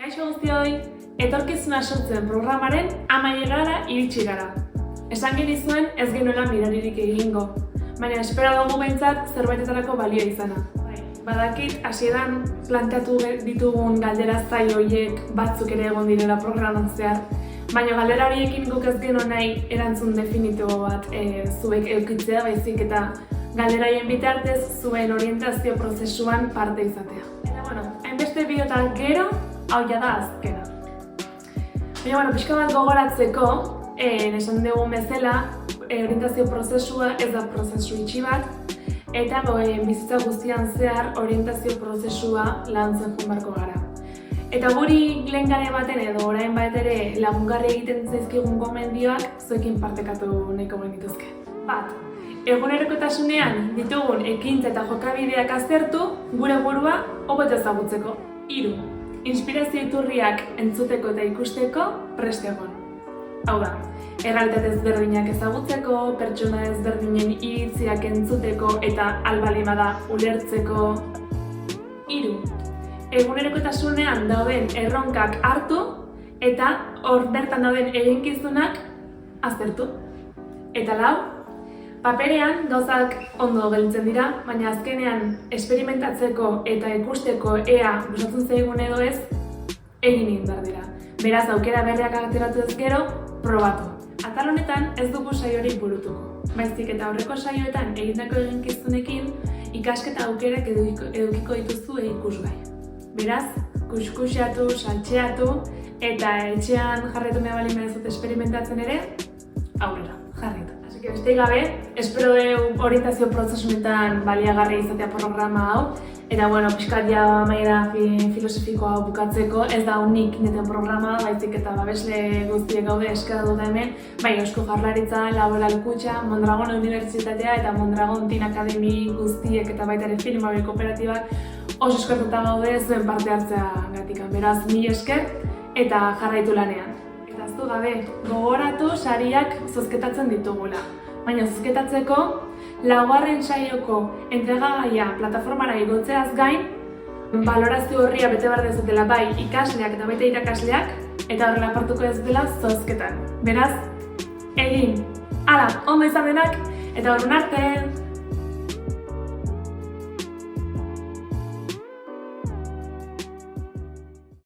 Kaixo guztioi, etorkizuna sortzen programaren amaierara iritsi gara. Esan genizuen ez genuela miraririk egingo, baina espera dugu behintzat zerbaitetarako balio izana. Badakit hasieran planteatu ditugun galdera zail horiek batzuk ere egon direla programan zehar, baina galdera horiekin guk ez genuen nahi erantzun definitibo bat zuek edukitzea, baizik eta galdera horien bitartez zuen orientazio prozesuan parte izatea. Eta hainbeste bideotan gero, hau da azkena. Baina, pixka bat gogoratzeko, esan dugun bezala, orientazio prozesua ez da prozesu itxi bat, eta bizitza guztian zehar orientazio prozesua lantzen joan beharko gara. Eta guri lehen gare baten edo orain bat ere lagungarri egiten zaizkigun gomendioak zuekin partekatu nahiko genituzke. Bat, egunerokotasunean ditugun ekintza eta jokabideak aztertu gure burua hobeto ezagutzeko. 3. Inspirazio iturriak entzuteko eta ikusteko prest egon. Hau da, errealitate ezberdinak ezagutzeko, pertsona ezberdinen iritziak entzuteko eta albali bada ulertzeko. 3. Egunerokotasunean dauden erronkak hartu eta hor bertan dauden eginkizunak aztertu. Eta 4. Paperean gauzak ondo gelditzen dira, baina azkenean esperimentatzeko eta ikusteko ea gustatzen zaigun edo ez, egin behar dira. Beraz, aukera berriak ateratu ez gero, probatu. Atal honetan ez dugu saiorik burutuko. Baizik eta aurreko saioetan egindako eginkizunekin ikasketa aukerak edukiko dituzu ikusgai. Beraz, kuskuxatu, saltxeatu eta etxean jarraitu nahi baldin baduzue esperimentatzen ere, aurrera, jarraitu. Así que besterik gabe, espero dugu orientazio prozesunetan baliagarri izatea programa hau. Eta pixkat ja amaiera filosofikoa bukatzeko, ez da unik neten programa, baizik eta babesle guztiek gaude eskera dut hemen, bai Eusko Jaurlaritza, Laboral Kutxa, Mondragon Unibertsitatea eta Mondragon Teen Academy guztiek eta baita ere film hori kooperatibak oso eskertuta gaude zuen parte hartzeagatik. Beraz, mila esker eta jarraitu lanean. Eta aztu gabe, gogoratu sariak zozketatzen ditugula. Baina zozketatzeko, 4. saioko entregagaia plataformara igotzeaz gain, balorazio horria bete behar dezutela bai ikasleak eta baita irakasleak, eta horrela partuko dezutela zozketan. Beraz, egin! Hala, ondo izan denak, eta horren arte!